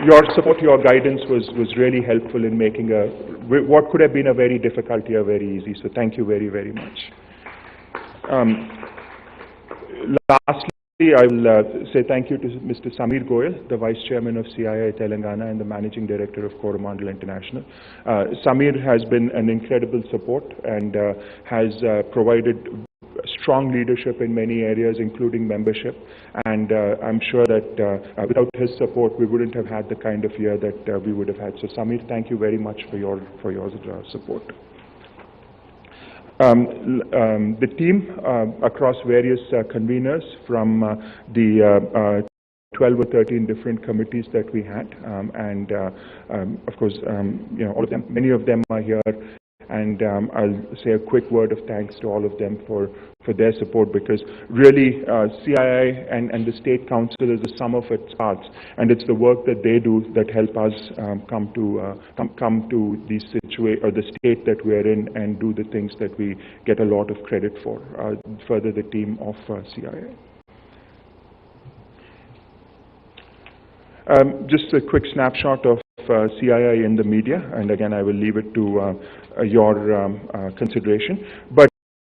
your support, your guidance was really helpful in making what could have been a very difficult year very easy. So thank you very, very much. Lastly, I will say thank you to Mr. Samir Goyal, the Vice Chairman of CII Telangana and the Managing Director of Coromandel International. Samir has been an incredible support and has provided strong leadership in many areas, including membership. And I'm sure that without his support, we wouldn't have had the kind of year that we would have had. So Samir, thank you very much for your support. The team across various conveners from the 12 or 13 different committees that we had, and of course, all of them, many of them are here, and I'll say a quick word of thanks to all of them for their support, because really CII and the State Council is the sum of its parts, and it's the work that they do that help us come to the state that we are in and do the things that we get a lot of credit for. Further, the team of CII. Just a quick snapshot of CII in the media, and again I will leave it to your consideration. But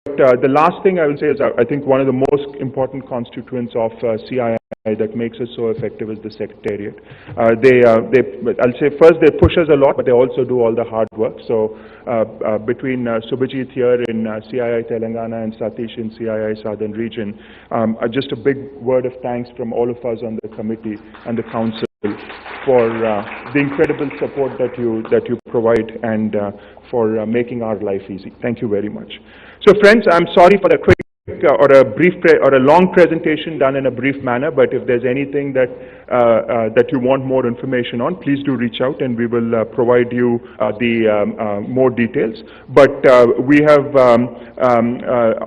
the last thing I will say is I think one of the most important constituents of CII that makes us so effective is the Secretariat. I'll say first they push us a lot, but they also do all the hard work. So between Subhajit here in CII Telangana and Satish in CII Southern Region, just a big word of thanks from all of us on the committee and the council for the incredible support that you provide and for making our life easy. Thank you very much. So friends, I'm sorry for the quick or a brief or a long presentation done in a brief manner, but if there's anything that that you want more information on, please do reach out and we will provide you the more details. But we have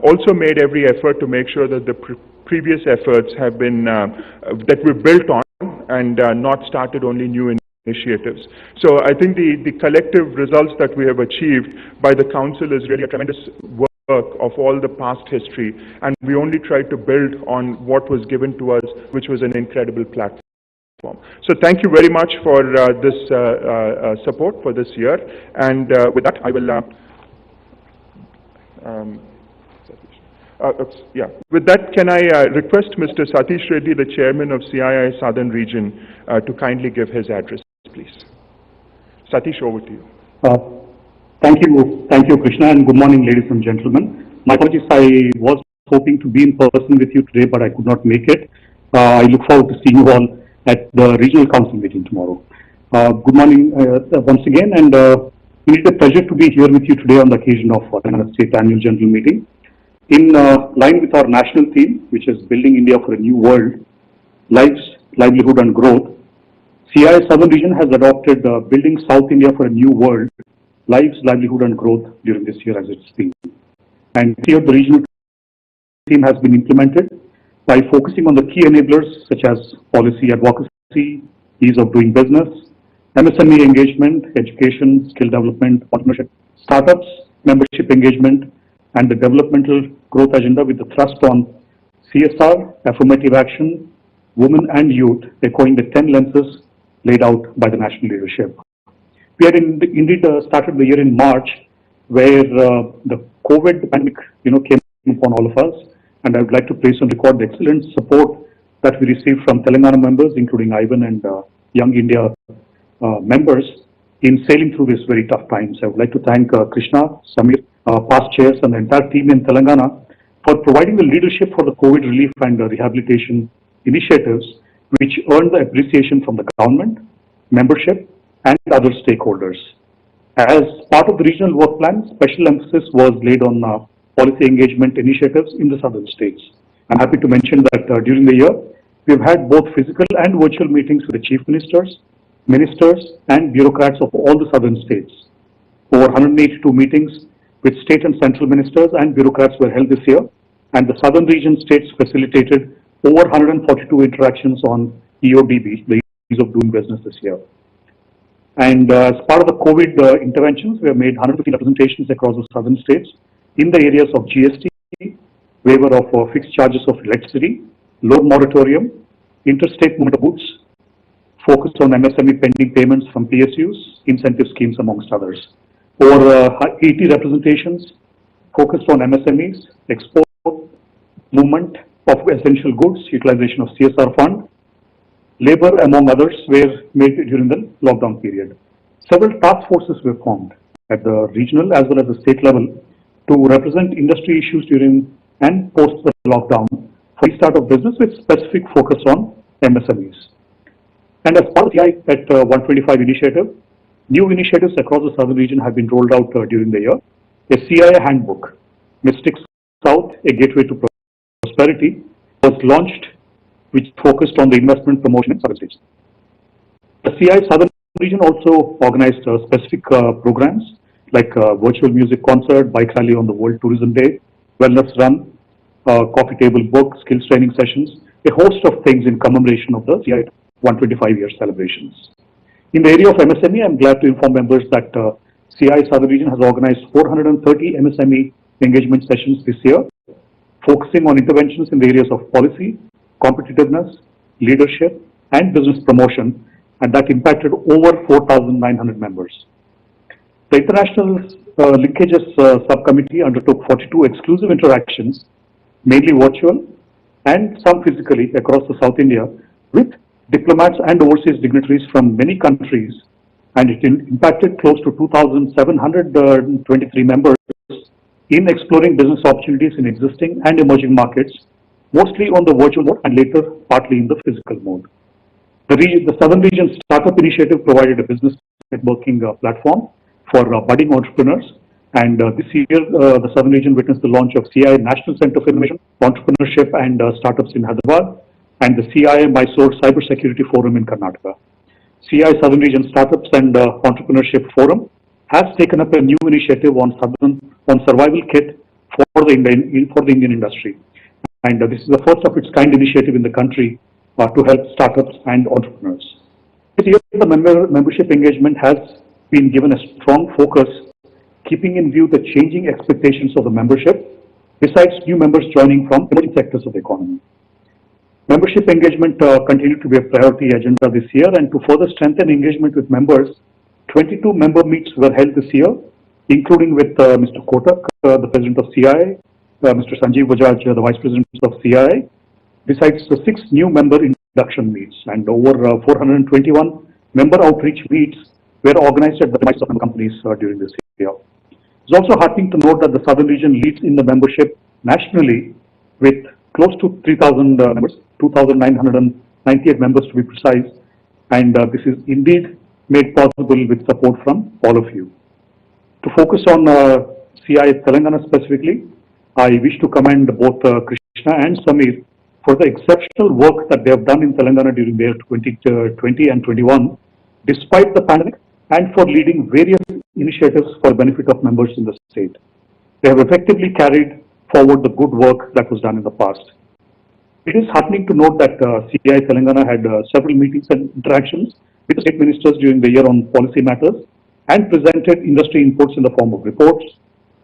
also made every effort to make sure that the previous efforts have been that we've built on and not started only new initiatives. So I think the collective results that we have achieved by the council is really a tremendous work of all the past history, and we only tried to build on what was given to us, which was an incredible platform. So thank you very much for this support for this year, and with that I will with that, can I request Mr. Satish Reddy, the Chairman of CII Southern Region, to kindly give his address, please. Satish, over to you. Thank you, Krishna, and good morning, ladies and gentlemen. My apologies, I was hoping to be in person with you today, but I could not make it. I look forward to seeing you all at the Regional Council meeting tomorrow. Good morning once again, and it is a pleasure to be here with you today on the occasion of the State Annual General Meeting. In line with our national theme, which is Building India for a New World, Lives, Livelihood and Growth, CII Southern Region has adopted Building South India for a New World, Lives, Livelihood and Growth during this year as its theme. And here the regional theme has been implemented by focusing on the key enablers such as policy advocacy, ease of doing business, MSME engagement, education, skill development, partnership, startups, membership engagement, and the developmental growth agenda with the thrust on CSR, affirmative action, women and youth, echoing the 10 lenses laid out by the national leadership. We had indeed started the year in March, where the COVID pandemic, came upon all of us, and I would like to place on record the excellent support that we received from Telangana members, including Ivan and Young India members, in sailing through this very tough times. I would like to thank Krishna, Samir, past chairs, and the entire team in Telangana for providing the leadership for the COVID relief and rehabilitation initiatives, which earned the appreciation from the government, membership, and other stakeholders. As part of the regional work plan, special emphasis was laid on policy engagement initiatives in the southern states. I'm happy to mention that during the year, we've had both physical and virtual meetings with the chief ministers, and bureaucrats of all the southern states. Over 182 meetings with state and central ministers and bureaucrats were held this year, and the southern region states facilitated over 142 interactions on EODB, the ease of doing business this year. And as part of the COVID interventions, we have made 150 representations across the southern states in the areas of GST, waiver of fixed charges of electricity, loan moratorium, interstate motor goods, focused on MSME pending payments from PSUs, incentive schemes amongst others. Over 80 representations focused on MSMEs, export, movement of essential goods, utilization of CSR fund, labor among others were made during the lockdown period. Several task forces were formed at the regional as well as the state level to represent industry issues during and post the lockdown for restart of business with specific focus on MSMEs. And as part of the CI at 125 initiative, new initiatives across the southern region have been rolled out during the year. A CI handbook, Mystic South, a gateway to prosperity, was launched, which focused on the investment promotion in southern states. The CI southern region also organized specific programs like virtual music concert, bike rally on the World Tourism Day, wellness run, coffee table book, skills training sessions, a host of things in commemoration of the CI 125-year celebrations. In the area of MSME, I'm glad to inform members that CI Southern Region has organized 430 MSME engagement sessions this year, focusing on interventions in the areas of policy, competitiveness, leadership, and business promotion, and that impacted over 4,900 members. The International Linkages Subcommittee undertook 42 exclusive interactions, mainly virtual and some physically across the South India, with diplomats and overseas dignitaries from many countries, and it impacted close to 2,723 members in exploring business opportunities in existing and emerging markets, mostly on the virtual mode and later partly in the physical mode. The Southern Region Startup Initiative provided a business networking platform for budding entrepreneurs, and this year the Southern Region witnessed the launch of CI National Center for Innovation, Entrepreneurship and Startups in Hyderabad, and the CI Mysore Cybersecurity Forum in Karnataka. CI Southern Region Startups and Entrepreneurship Forum has taken up a new initiative on survival kit for the Indian industry, and this is the first of its kind initiative in the country to help startups and entrepreneurs. This year, the membership engagement has been given a strong focus, keeping in view the changing expectations of the membership, besides new members joining from emerging sectors of the economy. Membership engagement continued to be a priority agenda this year, and to further strengthen engagement with members, 22 member meets were held this year, including with Mr. Kotak, the President of CI, Mr. Sanjeev Bajaj, the Vice President of CI, besides the 6 new member induction meets, and over 421 member outreach meets were organized at the device of companies during this year. It's also heartening to note that the Southern Region leads in the membership nationally with close to 3,000 members, 2,998 members to be precise, and this is indeed made possible with support from all of you. To focus on CI Telangana specifically, I wish to commend both Krishna and Samir for the exceptional work that they have done in Telangana during their 2020 and 21, despite the pandemic, and for leading various initiatives for the benefit of members in the state. They have effectively carried forward the good work that was done in the past. It is heartening to note that CI Telangana had several meetings and interactions with the state ministers during the year on policy matters and presented industry inputs in the form of reports,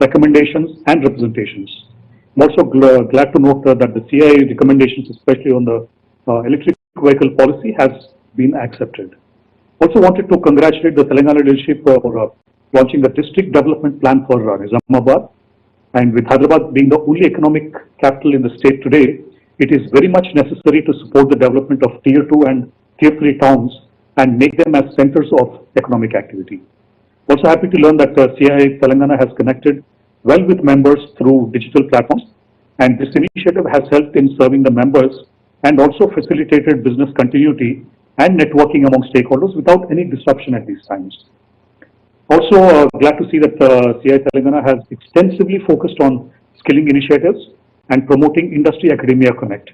recommendations, and representations. I'm also glad to note that the CI recommendations, especially on the electric vehicle policy, has been accepted. Also wanted to congratulate the Telangana leadership for launching the district development plan for Nizamabad. And with Hyderabad being the only economic capital in the state today, it is very much necessary to support the development of Tier 2 and Tier 3 towns and make them as centers of economic activity. Also happy to learn that CI Telangana has connected well with members through digital platforms, and this initiative has helped in serving the members and also facilitated business continuity and networking among stakeholders without any disruption at these times. Also glad to see that CI Telangana has extensively focused on skilling initiatives and promoting Industry Academia Connect.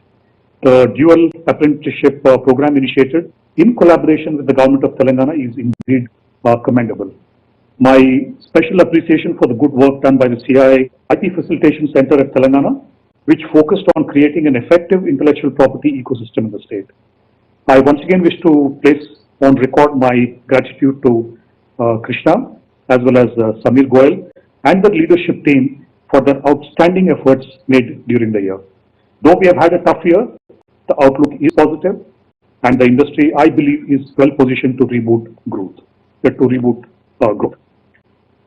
The dual apprenticeship program initiated in collaboration with the government of Telangana is indeed commendable. My special appreciation for the good work done by the CI IP Facilitation Center at Telangana, which focused on creating an effective intellectual property ecosystem in the state. I once again wish to place on record my gratitude to Krishna as well as Samir Goyal and the leadership team for their outstanding efforts made during the year. Though we have had a tough year, the outlook is positive, and the industry, I believe, is well positioned to reboot growth. Growth.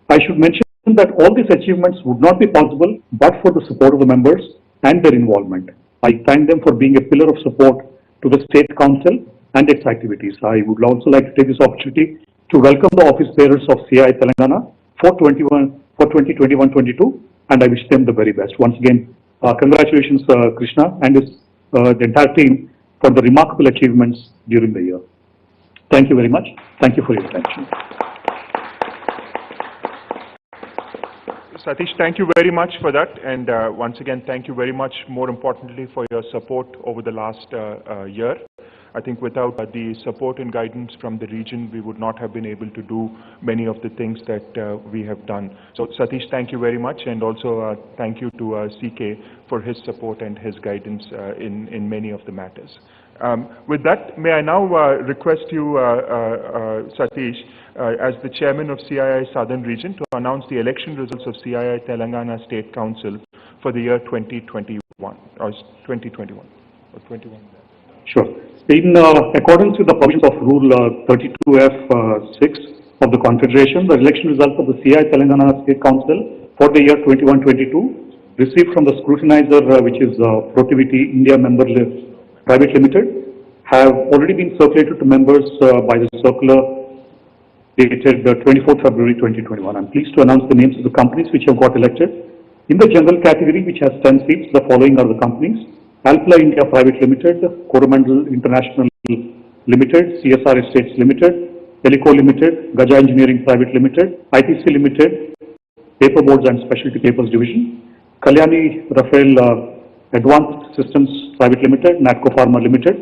I should mention that all these achievements would not be possible but for the support of the members and their involvement. I thank them for being a pillar of support to the State Council and its activities. I would also like to take this opportunity to welcome the office bearers of CII Telangana for 2021-22, and I wish them the very best. Once again, congratulations, Krishna, and the entire team for the remarkable achievements during the year. Thank you very much. Thank you for your attention. Satish, thank you very much for that, and once again, thank you very much, more importantly, for your support over the last year. I think without the support and guidance from the region, we would not have been able to do many of the things that we have done. So Satish, thank you very much, and also thank you to CK for his support and his guidance in many of the matters. With that, may I now request you, Satish, as the chairman of CII Southern Region, to announce the election results of CII Telangana State Council for the year 2021 or 2021 or 21. Sure. In accordance with the provisions of Rule 32F(6) of the Confederation, the election results of the CII Telangana State Council for the year 21-22 received from the scrutinizer, which is Protivity India Member Private Limited, have already been circulated to members by the circular dated 24th February 2021. I'm pleased to announce the names of the companies which have got elected. In the general category, which has 10 seats, the following are the companies: Alpla India Private Limited, Coromandel International Limited, CSR Estates Limited, Helico Limited, Gaja Engineering Private Limited, ITC Limited, Paperboards and Specialty Papers Division, Kalyani Rafael Advanced Systems Private Limited, Natco Pharma Limited,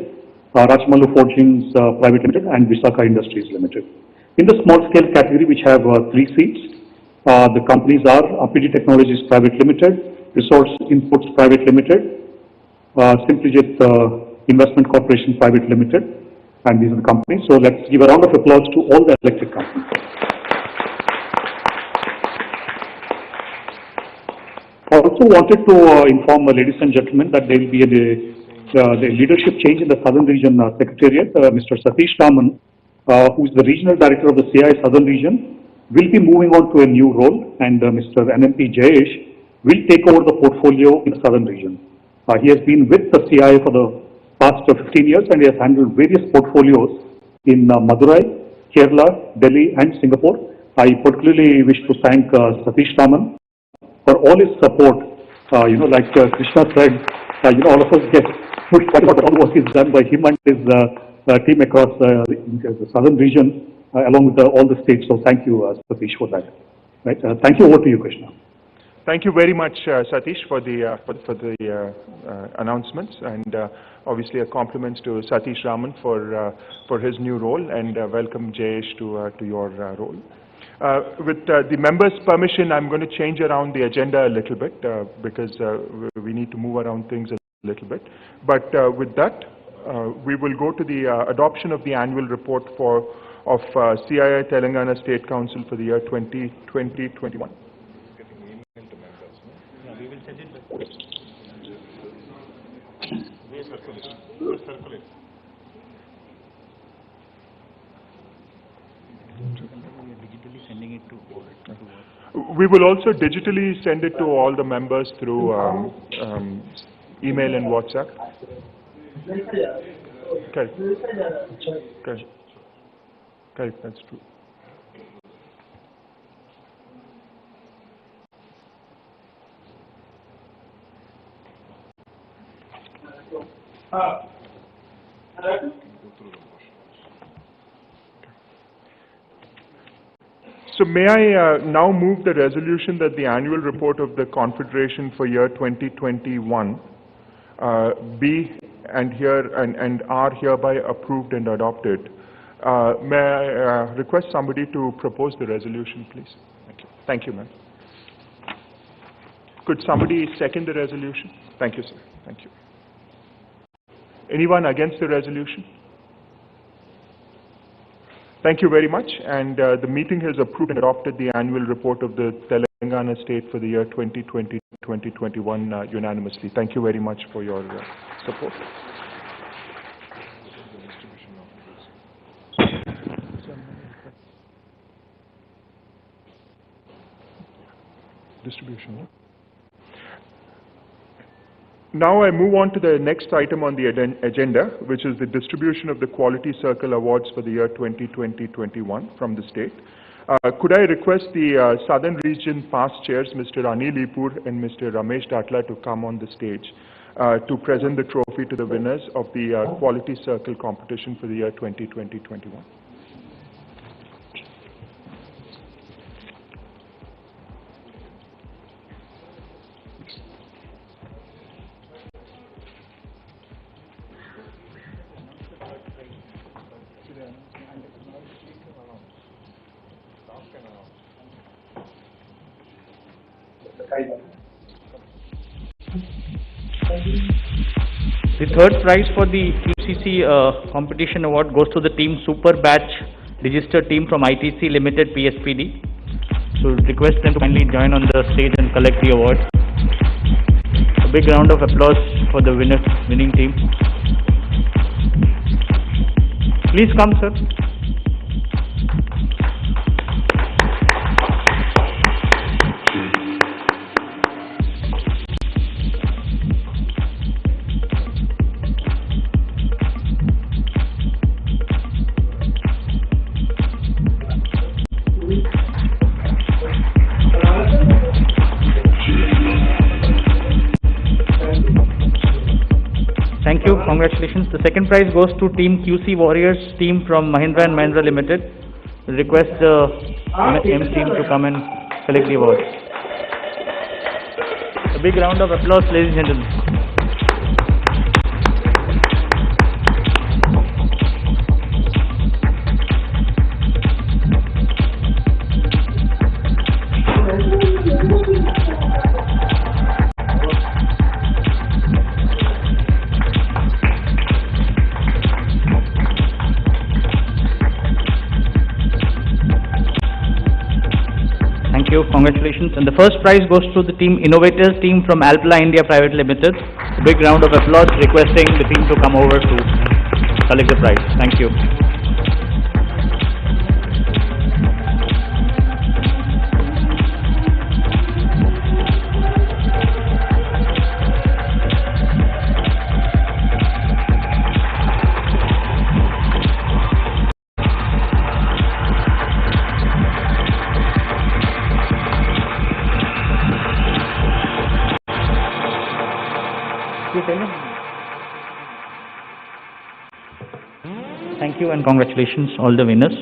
Rachmalu Forgings Private Limited, and Visakha Industries Limited. In the small scale category, which have 3 seats, the companies are Apidi Technologies Private Limited, Resource Inputs Private Limited, Simplijit Investment Corporation Private Limited, and these are the companies. So let's give a round of applause to all the elected companies. I also wanted to inform ladies and gentlemen that there will be the leadership change in the Southern Region Secretariat. Mr. Satish Raman, who is the Regional Director of the CII Southern Region, will be moving on to a new role, and Mr. NMP Jayesh will take over the portfolio in the Southern Region. He has been with the CII for the past 15 years, and he has handled various portfolios in Madurai, Kerala, Delhi, and Singapore. I particularly wish to thank Satish Raman for all his support. Like Krishna said, all of us get pushed by what all work is done by him and his team across the Southern Region, along with all the states. So thank you, Satish, for that. Right? Thank you. Over to you, Krishna. Thank you very much, Satish, for the announcements, and obviously a compliments to Satish Raman for his new role, and welcome Jayesh to your role. With the members' permission, I'm going to change around the agenda a little bit because we need to move around things a little bit. But with that, we will go to the adoption of the annual report of CII Telangana State Council for the year 2020-21. We will also digitally send it to all the members through email and WhatsApp. Okay, that's true. So may I now move the resolution that the annual report of the Confederation for year 2021 be and are hereby approved and adopted. May I request somebody to propose the resolution, please? Thank you. Thank you, ma'am. Could somebody second the resolution? Thank you, sir. Thank you. Anyone against the resolution? Thank you very much. And the meeting has approved and adopted the annual report of the Telangana State for the year 2020-2021 unanimously. Thank you very much for your support. Distribution. No? Now I move on to the next item on the agenda, which is the distribution of the Quality Circle Awards for the year 2020-21 from the state. Could I request the Southern Region past chairs, Mr. Anil Ipur and Mr. Ramesh Datla, to come on the stage to present the trophy to the winners of the Quality Circle competition for the year 2020-21. The third prize for the QCC competition award goes to the team Super Batch Registered Team from ITC Limited PSPD. So request them to kindly join on the stage and collect the award. A big round of applause for the winning team. Please come, sir. Thank you, congratulations. The second prize goes to Team QC Warriors team from Mahindra & Mahindra Limited. We request the M team to come and collect the award. A big round of applause, ladies and gentlemen. Thank you, congratulations. And the first prize goes to the team Innovators team from Alpla India Private Limited. A big round of applause requesting the team to come over to collect the prize. Thank you. Thank you and congratulations, all the winners.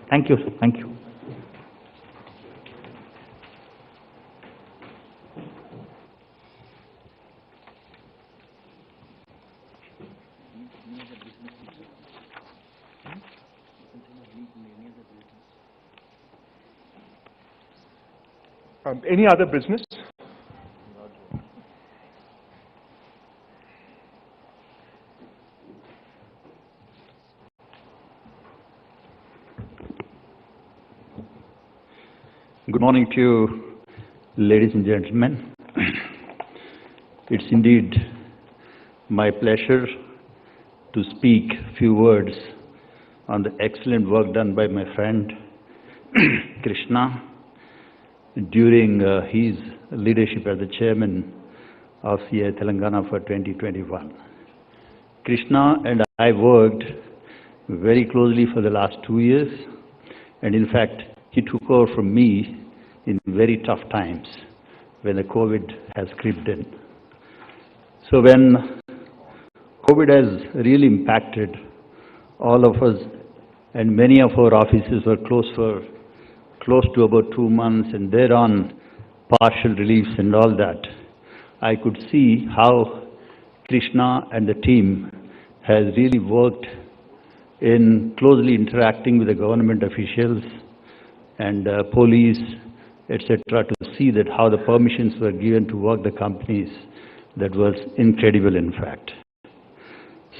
Thank you, sir. Thank you. Any other business? Good morning to you, ladies and gentlemen. It's indeed my pleasure to speak a few words on the excellent work done by my friend Krishna during his leadership as the chairman of CI Telangana for 2021. Krishna and I worked very closely for the last 2 years, and in fact, he took over from me in very tough times when the COVID has crept in. So when COVID has really impacted all of us, and many of our offices were closed for close to about 2 months, and thereon partial reliefs and all that, I could see how Krishna and the team has really worked in closely interacting with the government officials and police, etc., to see that how the permissions were given to work the companies. That was incredible, in fact.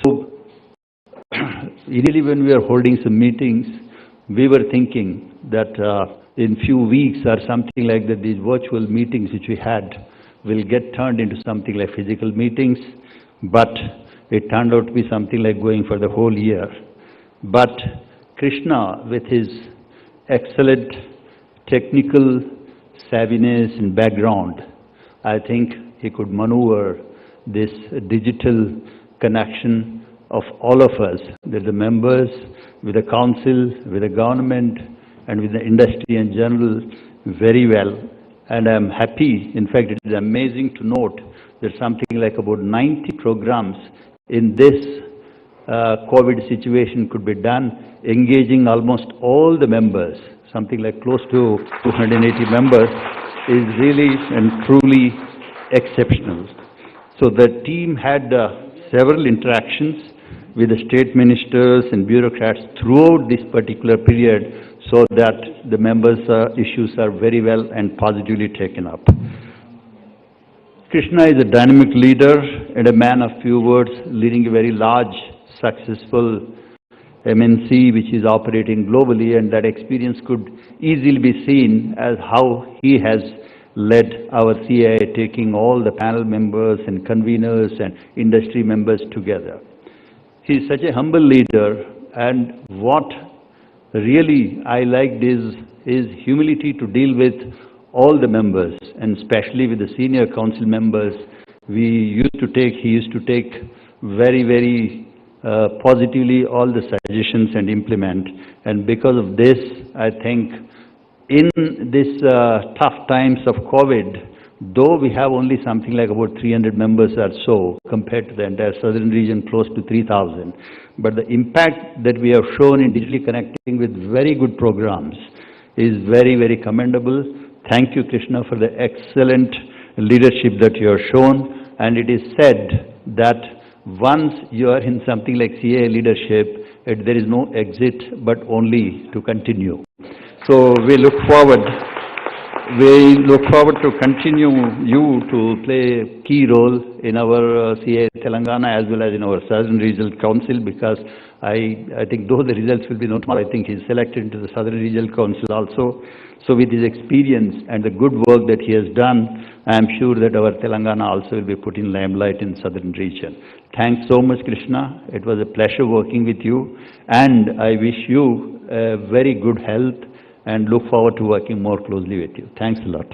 So, really when we were holding some meetings, we were thinking that in few weeks or something like that, these virtual meetings which we had will get turned into something like physical meetings, but it turned out to be something like going for the whole year. But Krishna, with his excellent technical savviness and background, I think he could maneuver this digital connection of all of us, with the members, with the council, with the government, and with the industry in general, very well. And I'm happy, in fact, it is amazing to note that something like about 90 programs in this COVID situation could be done, engaging almost all the members, something like close to 280 members, is really and truly exceptional. So the team had several interactions with the state ministers and bureaucrats throughout this particular period, so that the members' issues are very well and positively taken up. Krishna is a dynamic leader and a man of few words, leading a very large, successful MNC which is operating globally, and that experience could easily be seen as how he has led our CII, taking all the panel members and conveners and industry members together. He is such a humble leader, and what really I liked is his humility to deal with all the members, and especially with the senior council members. He used to take very, very positively all the suggestions and implement. And because of this, I think in this tough times of COVID, though we have only something like about 300 members or so compared to the entire southern region, close to 3,000, but the impact that we have shown in digitally connecting with very good programs is very, very commendable. Thank you, Krishna, for the excellent leadership that you have shown. And it is said that once you are in something like CA leadership, there is no exit but only to continue. So we look forward to continue you to play a key role in our CA Telangana as well as in our Southern Regional Council, because I think though the results will be known tomorrow, I think he's selected into the Southern Regional Council also. So with his experience and the good work that he has done, I am sure that our Telangana also will be put in limelight in Southern region. Thanks so much, Krishna. It was a pleasure working with you, and I wish you very good health and look forward to working more closely with you. Thanks a lot.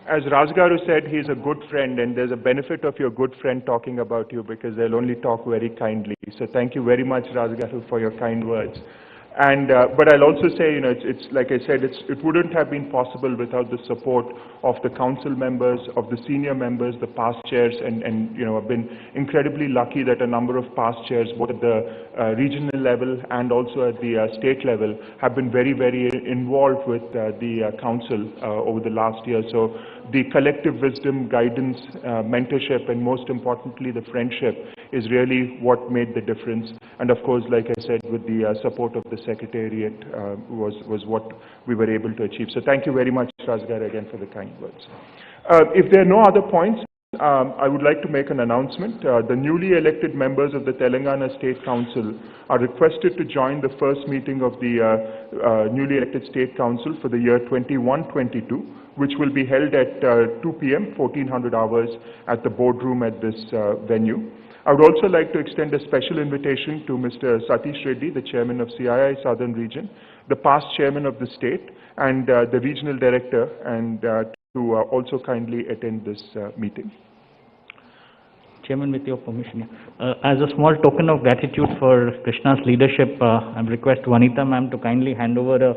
As Rajgaru said, he's a good friend, and there's a benefit of your good friend talking about you, because they'll only talk very kindly. So thank you very much, Rajgaru, for your kind words. And but I'll also say, it's like I said, it wouldn't have been possible without the support of the council members, of the senior members, the past chairs, and I've been incredibly lucky that a number of past chairs, both at the regional level and also at the state level, have been very, very involved with the council over the last year. So the collective wisdom, guidance, mentorship, and most importantly, the friendship is really what made the difference. And of course, like I said, with the support of the Secretariat was what we were able to achieve. So thank you very much, Rajgar, again for the kind words. If there are no other points, I would like to make an announcement. The newly elected members of the Telangana State Council are requested to join the first meeting of the newly elected State Council for the year 21-22, which will be held at 2 p.m., 1400 hours at the boardroom at this venue. I would also like to extend a special invitation to Mr. Satish Reddy, the Chairman of CII Southern Region, the past Chairman of the state, and the Regional Director, and to also kindly attend this meeting. Chairman, with your permission, as a small token of gratitude for Krishna's leadership, I request Vanita ma'am to kindly hand over a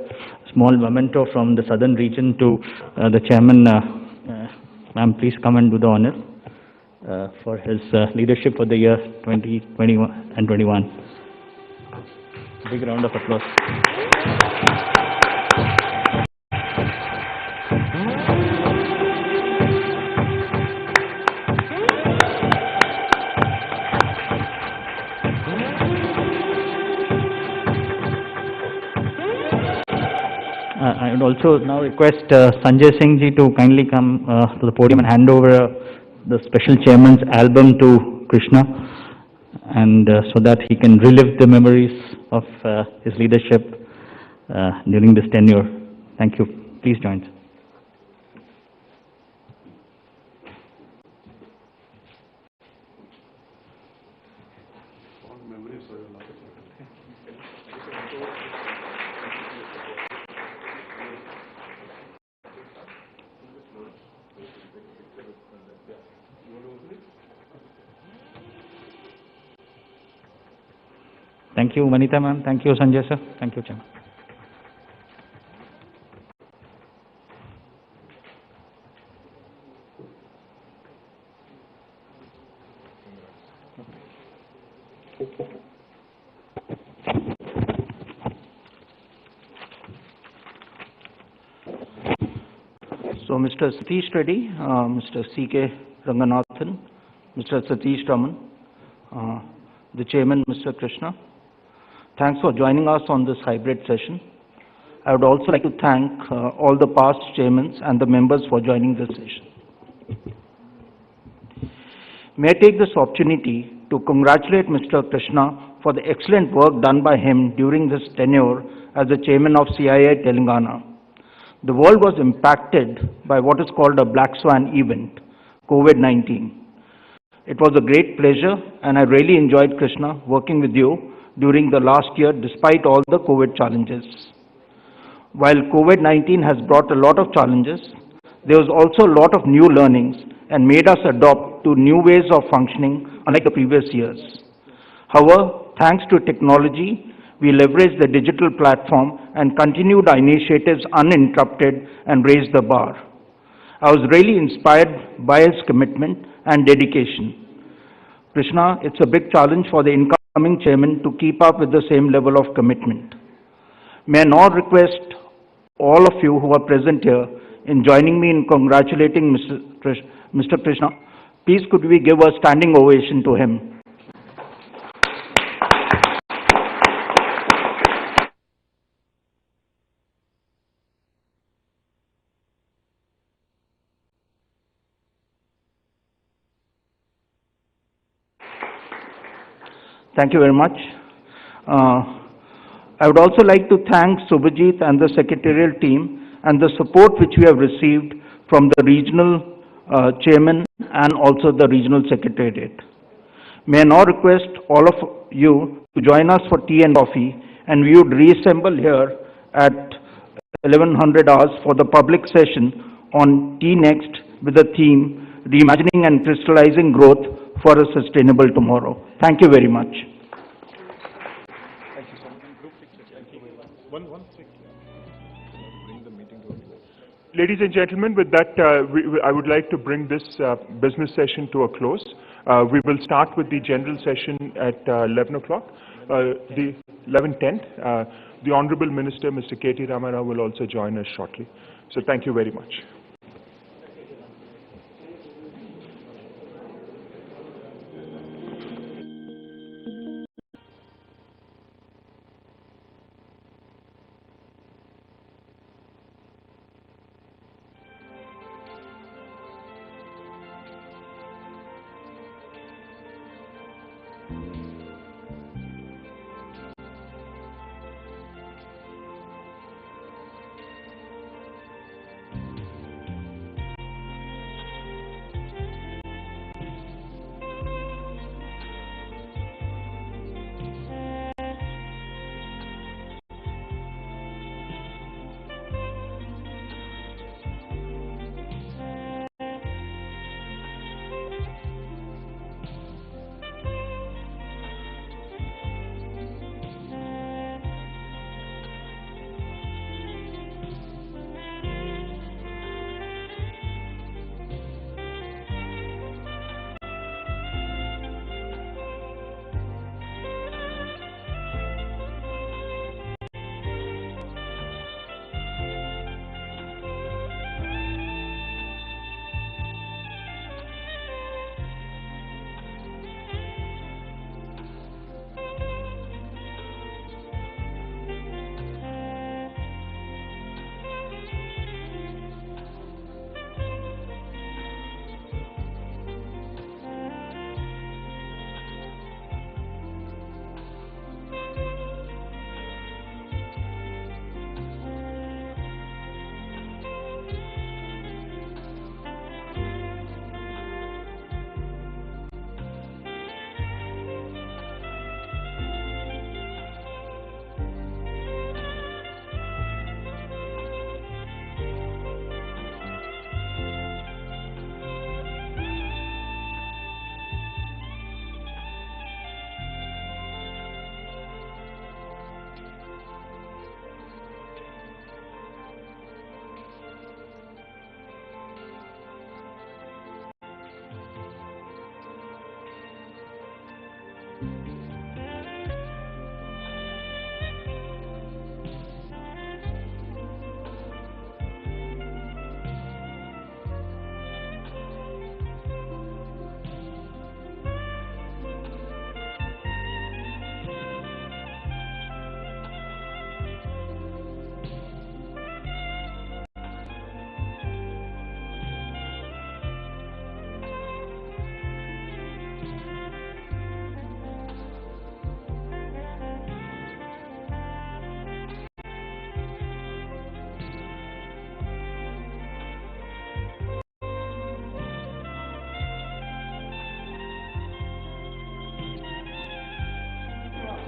small memento from the Southern Region to the Chairman. Ma'am, please come and do the honor for his leadership for the year 2021 and 21. Big round of applause. I would also now request Sanjay Singh ji to kindly come to the podium and hand over the special chairman's album to Krishna, and so that he can relive the memories of his leadership during this tenure. Thank you. Please join. Thank you, Vanita ma'am. Thank you, Sanjay sir. Thank you, Chairman. So, Mr. Satish Reddy, Mr. C.K. Ranganathan, Mr. Satish Raman, the Chairman, Mr. Krishna, thanks for joining us on this hybrid session. I would also like to thank all the past chairmen and the members for joining this session. May I take this opportunity to congratulate Mr. Krishna for the excellent work done by him during his tenure as the Chairman of CII Telangana. The world was impacted by what is called a black swan event, COVID-19. It was a great pleasure, and I really enjoyed, Krishna, working with you during the last year despite all the COVID challenges. While COVID-19 has brought a lot of challenges, there was also a lot of new learnings and made us adopt to new ways of functioning unlike the previous years. However, thanks to technology, we leveraged the digital platform and continued our initiatives uninterrupted and raised the bar. I was really inspired by his commitment and dedication. Krishna, it's a big challenge for the incoming chairman to keep up with the same level of commitment. May I now request all of you who are present here in joining me in congratulating Mr. Krishna. Please could we give a standing ovation to him. Thank you very much. I would also like to thank Subhajit and the secretarial team and the support which we have received from the regional chairman and also the regional secretariat. May I now request all of you to join us for tea and coffee, and we would reassemble here at 1100 hours for the public session on Tea Next with the theme Reimagining and Crystallizing Growth for a Sustainable Tomorrow. Thank you very much. Ladies and gentlemen, with that, I would like to bring this business session to a close. We will start with the general session at 11 o'clock, the 11:10. The Honorable Minister, Mr. K.T. Ramarao, will also join us shortly. So thank you very much.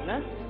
na?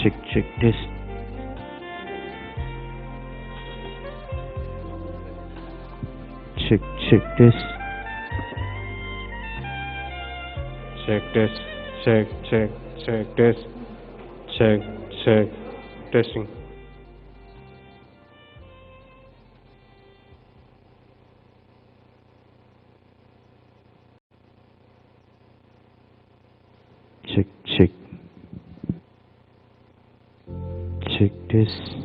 Check. Check this. Check this. Check this. Check this. Check. Testing. Check. Check this.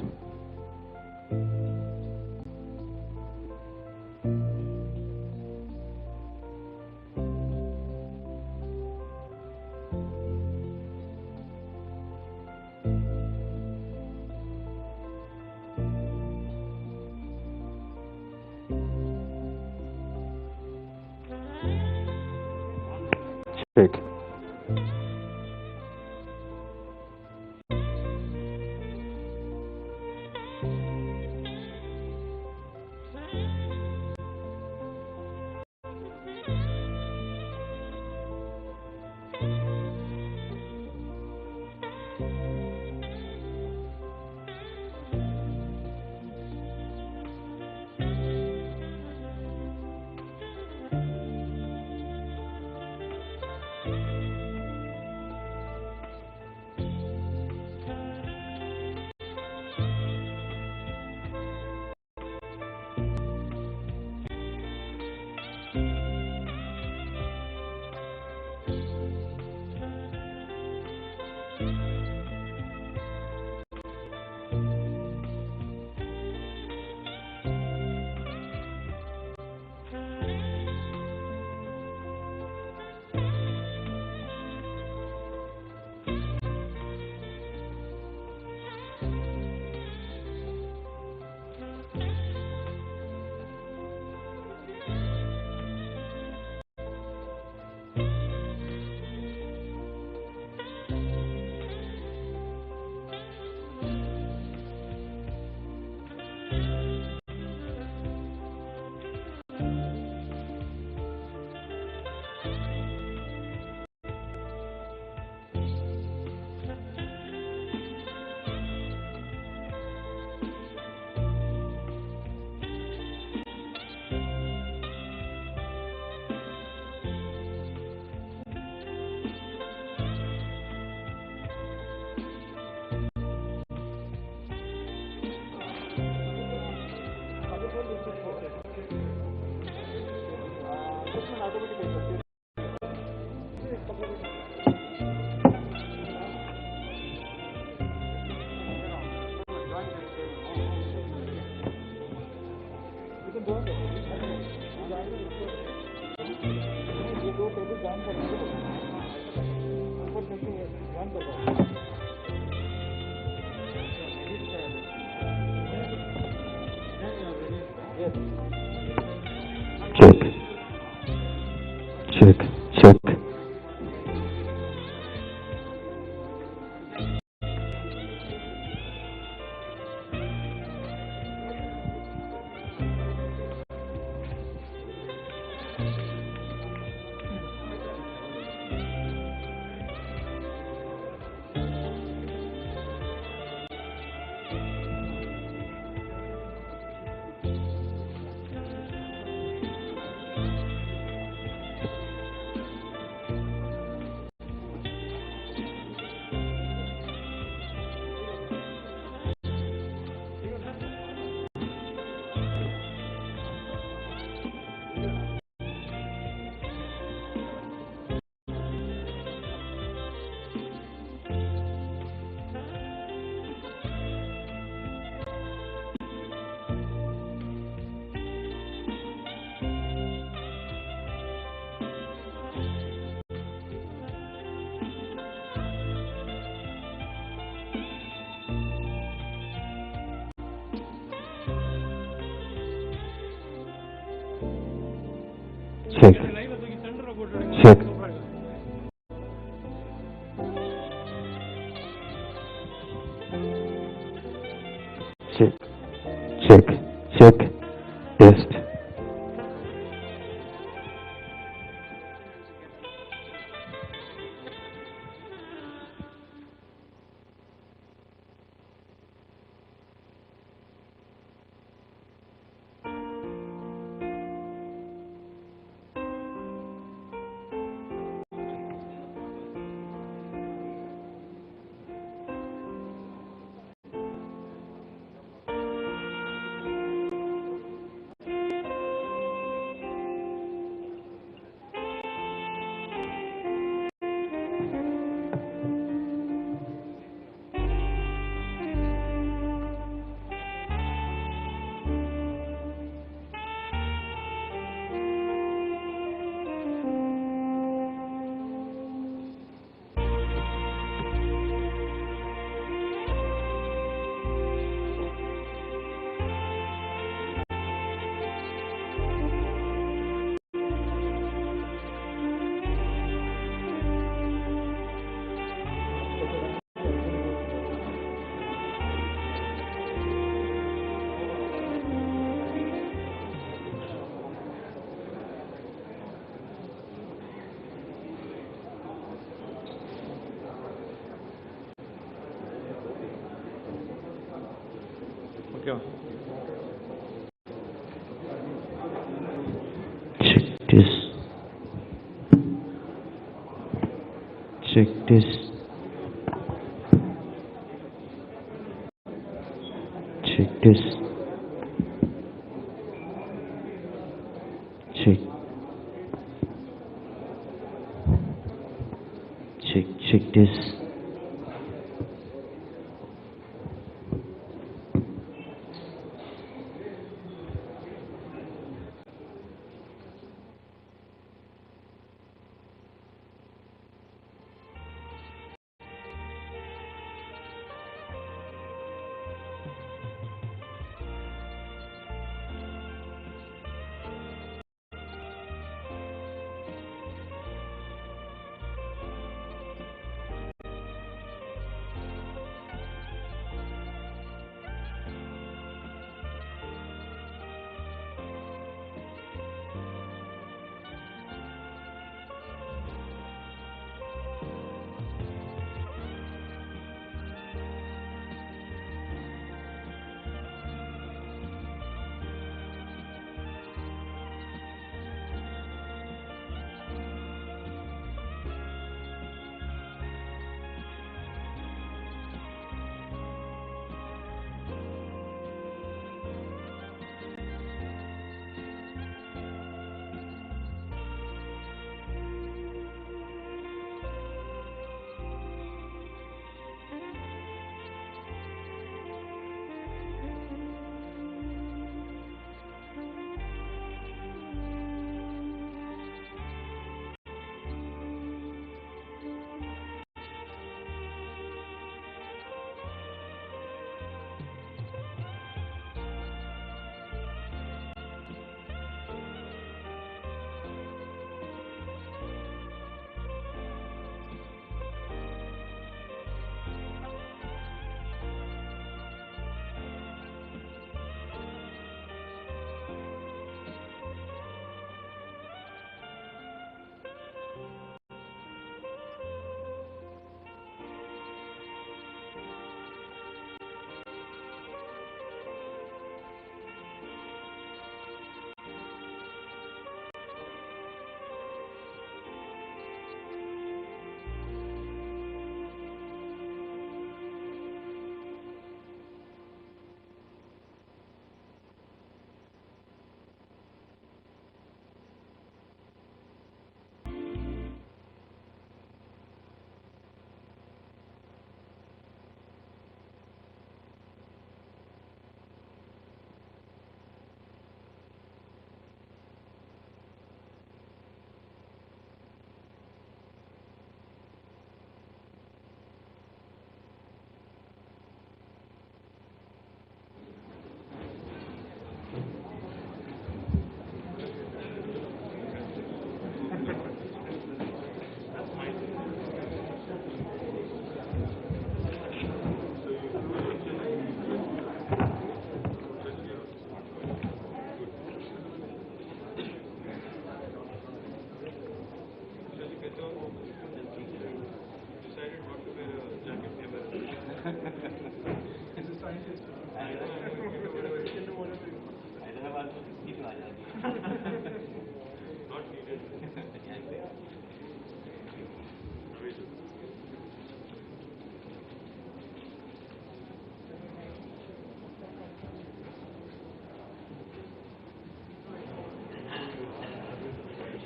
Check. Check. Check. Check. Check. Check. Check. Check. Check. Test. Okay. Check this. Check this. Check this. Check. Check this.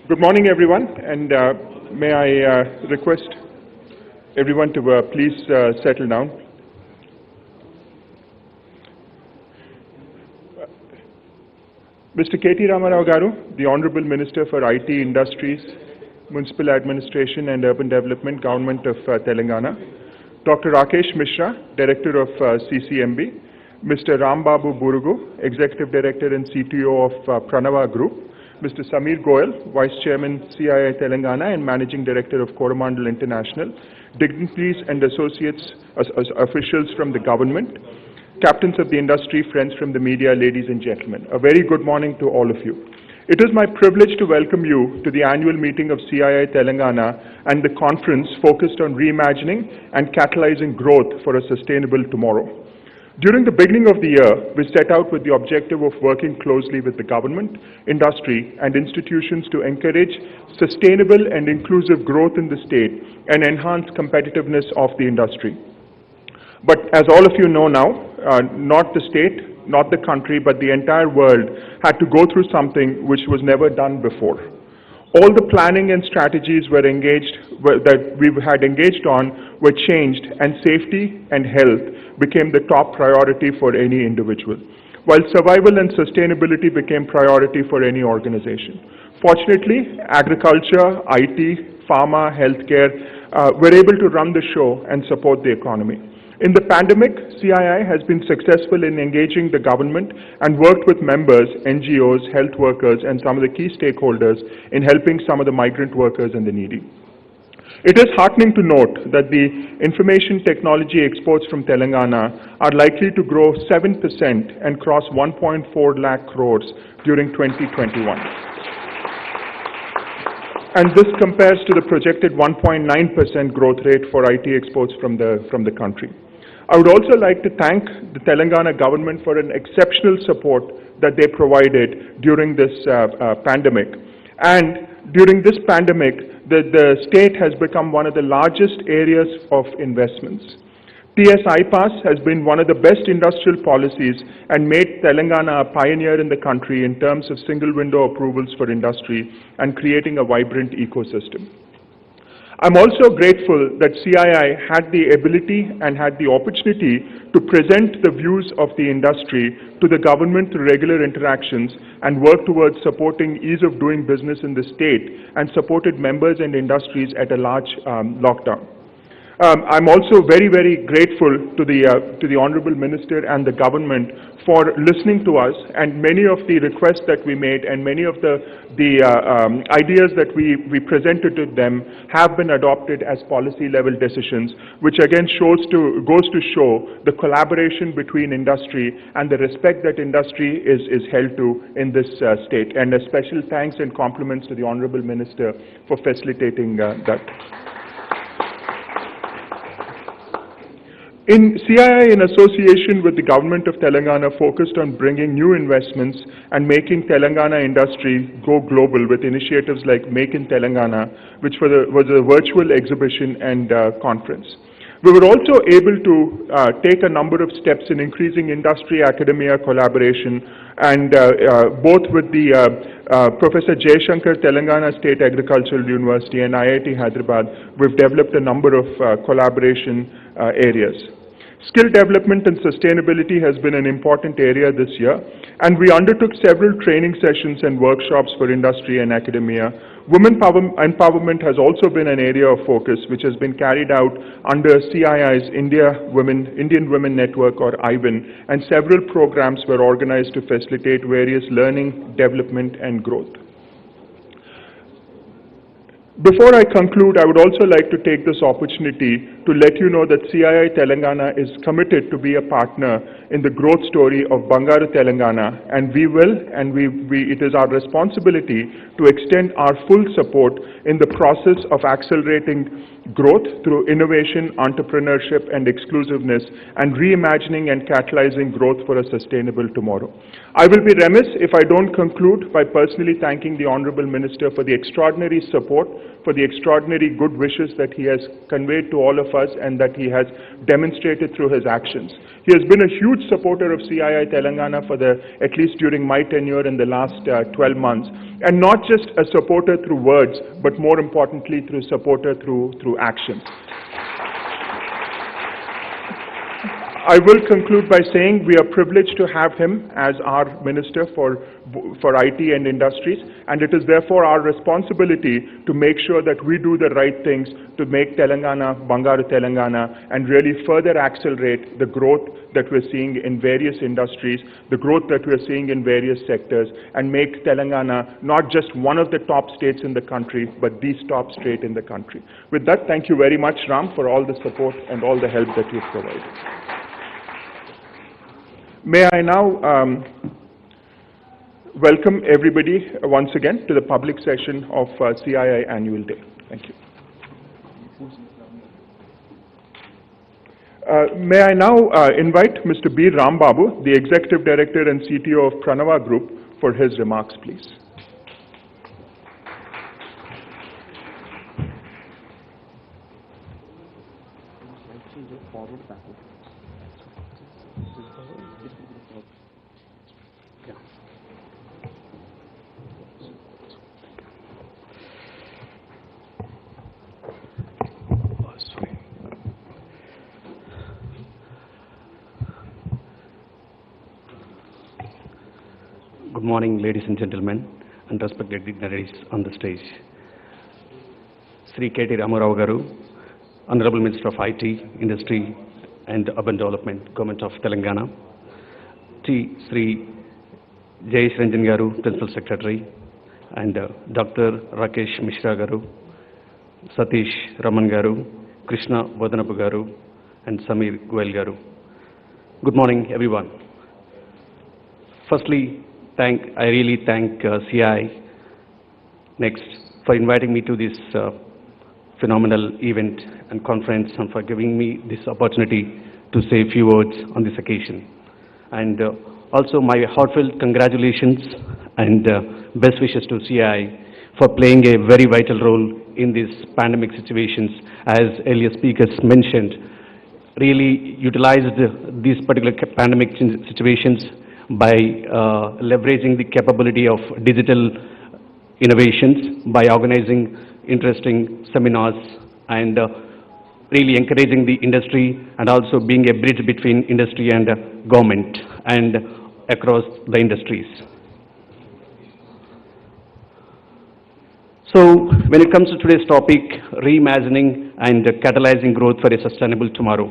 Good morning, everyone, and may I request everyone to please settle down. Mr. KT Ramarao Garu, the Honorable Minister for IT, Industries, Municipal Administration and Urban Development, Government of Telangana. Dr. Rakesh Mishra, Director of CCMB. Mr. Rambabu Burugu, Executive Director and CTO of Pranava Group. Mr. Samir Goel, Vice Chairman, CII Telangana and Managing Director of Coromandel International, dignitaries and associates, officials from the government, captains of the industry, friends from the media, ladies and gentlemen. A very good morning to all of you. It is my privilege to welcome you to the annual meeting of CII Telangana and the conference focused on reimagining and catalyzing growth for a sustainable tomorrow. During the beginning of the year, we set out with the objective of working closely with the government, industry, and institutions to encourage sustainable and inclusive growth in the state and enhance competitiveness of the industry. But as all of you know now, not the state, not the country, but the entire world had to go through something which was never done before. All the planning and strategies that we had engaged on were changed, and safety and health became the top priority for any individual, while survival and sustainability became priority for any organization. Fortunately, agriculture, IT, pharma, healthcare were able to run the show and support the economy. In the pandemic, CII has been successful in engaging the government and worked with members, NGOs, health workers, and some of the key stakeholders in helping some of the migrant workers and the needy. It is heartening to note that the information technology exports from Telangana are likely to grow 7% and cross 1.4 lakh crores during 2021. And this compares to the projected 1.9% growth rate for IT exports from the country. I would also like to thank the Telangana government for an exceptional support that they provided during this pandemic. And during this pandemic, the state has become one of the largest areas of investments. TS iPass has been one of the best industrial policies and made Telangana a pioneer in the country in terms of single window approvals for industry and creating a vibrant ecosystem. I'm also grateful that CII had the ability and had the opportunity to present the views of the industry to the government through regular interactions and work towards supporting ease of doing business in the state and supported members and industries at a large lockdown. I'm also very, very grateful to the Honorable Minister and the government for listening to us, and many of the requests that we made and many of the ideas that we presented to them have been adopted as policy level decisions, which again goes to show the collaboration between industry and the respect that industry is held to in this state. And a special thanks and compliments to the Honorable Minister for facilitating that. In CII, in association with the government of Telangana, focused on bringing new investments and making Telangana industry go global with initiatives like Make in Telangana, which was a virtual exhibition and conference. We were also able to take a number of steps in increasing industry-academia collaboration, and both with the Professor Jayashankar, Telangana State Agricultural University, and IIT Hyderabad, we've developed a number of collaboration areas. Skill development and sustainability has been an important area this year, and we undertook several training sessions and workshops for industry and academia. Women empowerment has also been an area of focus, which has been carried out under CII's Indian Women Network, or IWIN, and several programs were organized to facilitate various learning, development, and growth. Before I conclude, I would also like to take this opportunity to to let you know that CII Telangana is committed to be a partner in the growth story of Bangaru Telangana, and it is our responsibility to extend our full support in the process of accelerating growth through innovation, entrepreneurship, and exclusiveness, and reimagining and catalyzing growth for a sustainable tomorrow. I will be remiss if I don't conclude by personally thanking the Honorable Minister for the extraordinary support, for the extraordinary good wishes that he has conveyed to all of us and that he has demonstrated through his actions. He has been a huge supporter of CII Telangana at least during my tenure in the last 12 months, and not just a supporter through words, but more importantly through supporter through action. I will conclude by saying we are privileged to have him as our Minister for IT and Industries, and it is therefore our responsibility to make sure that we do the right things to make Telangana, Bangaru Telangana, and really further accelerate the growth that we're seeing in various industries, the growth that we're seeing in various sectors, and make Telangana not just one of the top states in the country, but the top state in the country. With that, thank you very much, Ram, for all the support and all the help that you've provided. May I now welcome everybody once again to the public session of CII Annual Day. Thank you. May I now invite Mr. B. Rambabu, the Executive Director and CTO of Pranava Group, for his remarks, please. Good morning, ladies and gentlemen, and respected dignitaries on the stage. Sri KTR Garu, Honorable Minister of IT, Industry and Urban Development, Government of Telangana. Sri Jayesh Ranjan Garu, Principal Secretary, and Dr. Rakesh Mishra Garu, Satish Raman Garu, Krishna Bodanapu Garu, and Samir Goel Garu. Good morning, everyone. Firstly, I really thank CI Next for inviting me to this phenomenal event and conference, and for giving me this opportunity to say a few words on this occasion. And also my heartfelt congratulations and best wishes to CI for playing a very vital role in these pandemic situations. As earlier speakers mentioned, really utilized these particular pandemic situations by leveraging the capability of digital innovations, by organizing interesting seminars, and really encouraging the industry, and also being a bridge between industry and government and across the industries. So when it comes to today's topic, reimagining and catalyzing growth for a sustainable tomorrow,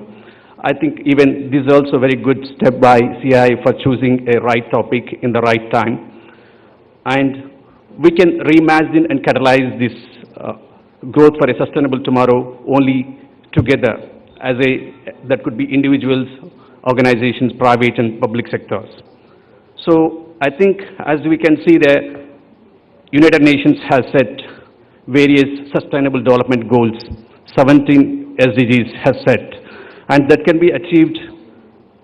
I think even this is also a very good step by CI for choosing a right topic in the right time. And we can reimagine and catalyze this growth for a sustainable tomorrow only together, that could be individuals, organizations, private and public sectors. So I think, as we can see, the United Nations has set various sustainable development goals, 17 SDGs has set, and that can be achieved.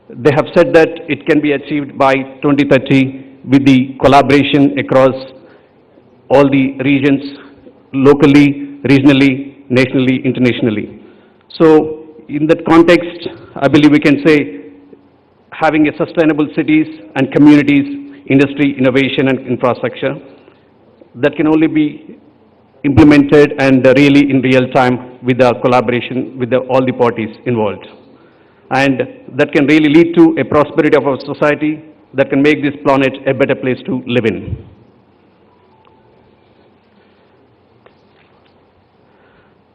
They have said that it can be achieved by 2030 with the collaboration across all the regions, locally, regionally, nationally, internationally. So in that context, I believe we can say having a sustainable cities and communities, industry, innovation and infrastructure that can only be implemented and really in real time with the collaboration with all the parties involved. And that can really lead to a prosperity of our society that can make this planet a better place to live in.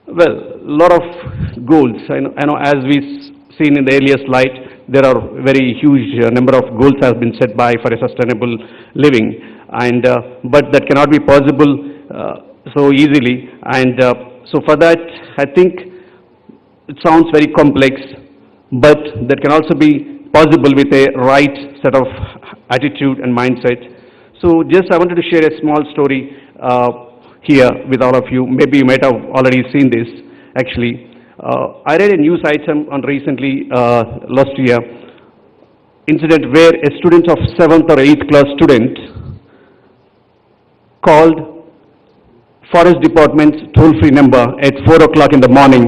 Well, a lot of goals. I know as we've seen in the earlier slide, there are very huge number of goals have been set for a sustainable living, and but that cannot be possible so easily. And so for that, I think it sounds very complex, but that can also be possible with a right set of attitude and mindset. So just I wanted to share a small story here with all of you. Maybe you might have already seen this, actually. I read a news item on recently, last year, incident where a student of 7th or 8th class student called Forest Department's toll-free number at 4 o'clock in the morning,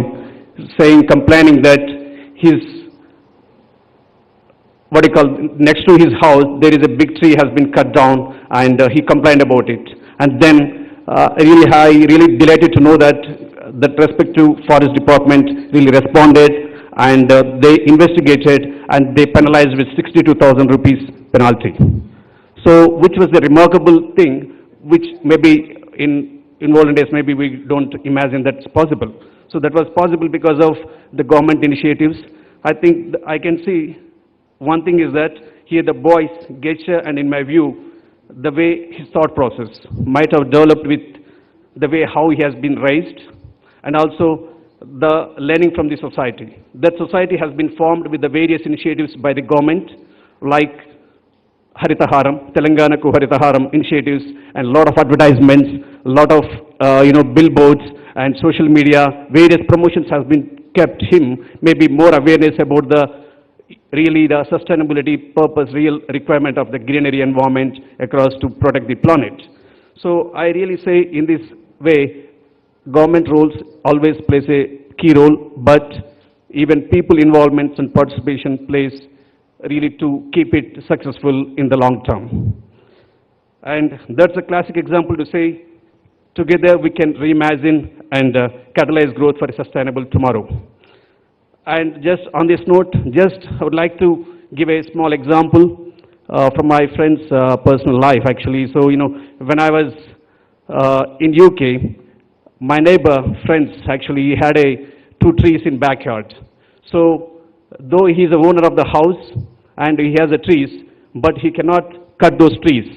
complaining that his, next to his house, there is a big tree has been cut down, and he complained about it. And then, really delighted to know that respective Forest Department really responded, and they investigated, and they penalized with 62,000 rupees penalty. So, which was a remarkable thing, which maybe in olden days, maybe we don't imagine that's possible. So that was possible because of the government initiatives. I think I can see one thing is that here the boy's gesture, and in my view, the way his thought process might have developed with the way how he has been raised, and also the learning from the society. That society has been formed with the various initiatives by the government, like Haritaharam, Telangana Ku Haritaharam initiatives, and a lot of advertisements, a lot of billboards and social media, various promotions has been kept him, maybe more awareness about the sustainability purpose, real requirement of the greenery environment across to protect the planet. So I really say in this way, government roles always plays a key role, but even people involvement and participation plays really to keep it successful in the long term. And that's a classic example to say, together we can reimagine and catalyze growth for a sustainable tomorrow. And just on this note, I would like to give a small example from my friend's personal life, actually. So, when I was in UK, my neighbor friends actually had 2 trees in backyard. So, though he is the owner of the house and he has the trees, but he cannot cut those trees.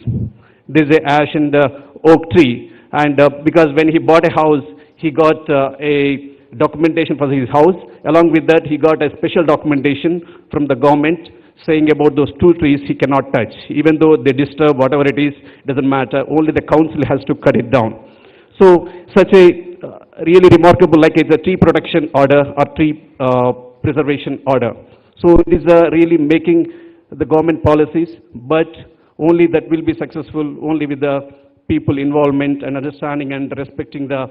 There's a ash and oak tree, and because when he bought a house, he got a documentation for his house. Along with that, he got a special documentation from the government saying about those 2 trees he cannot touch. Even though they disturb whatever it is, doesn't matter. Only the council has to cut it down. So such a really remarkable, like it's a tree protection order or tree preservation order. So it is really making the government policies, but only that will be successful only with the people involvement and understanding and respecting the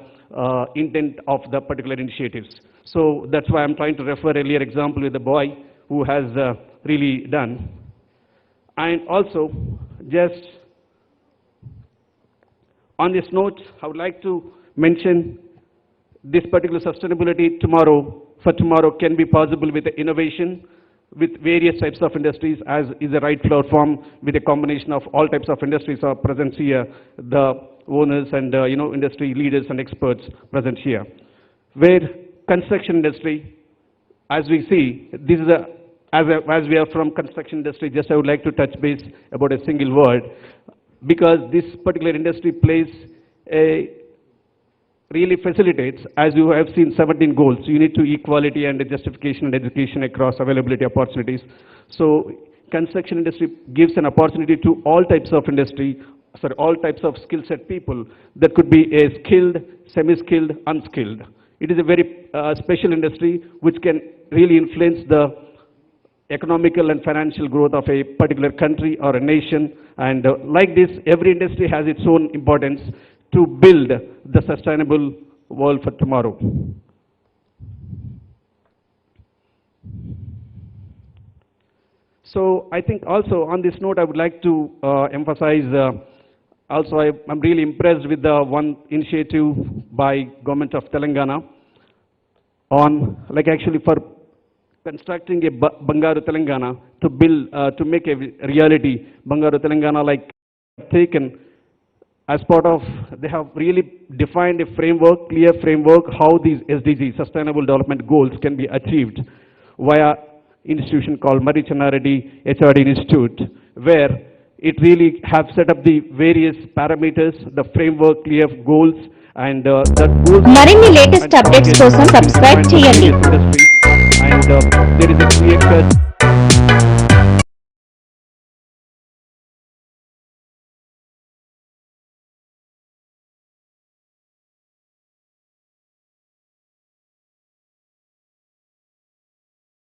intent of the particular initiatives. So that's why I'm trying to refer earlier example with the boy who has really done. And also, just on this note, I would like to mention this particular sustainability for tomorrow can be possible with the innovation, with various types of industries, as is the right platform, with a combination of all types of industries are present here, the owners and industry leaders and experts present here. Where construction industry, as we see, this is as we are from construction industry, just I would like to touch base about a single word, because this particular industry really facilitates, as you have seen 17 goals, you need to equality and justification and education across availability opportunities. So construction industry gives an opportunity to all types of all types of skill set people. That could be a skilled, semi-skilled, unskilled. It is a very special industry which can really influence the economical and financial growth of a particular country or a nation. And like this, every industry has its own importance to build the sustainable world for tomorrow. So I think also on this note, I would like to emphasize, also I'm really impressed with the one initiative by government of Telangana on, like actually for constructing a Bangaru Telangana to build, to make a reality, Bangaru Telangana like taken as part of, they have really defined a framework, clear framework, how these SDGs, Sustainable Development Goals, can be achieved via institution called Murray Chenna Reddy HRD Institute, where it really have set up the various parameters, the framework, clear goals, and that goals. మరిన్ని latest updates కోసం subscribe చేయండి. and there is a clear-cut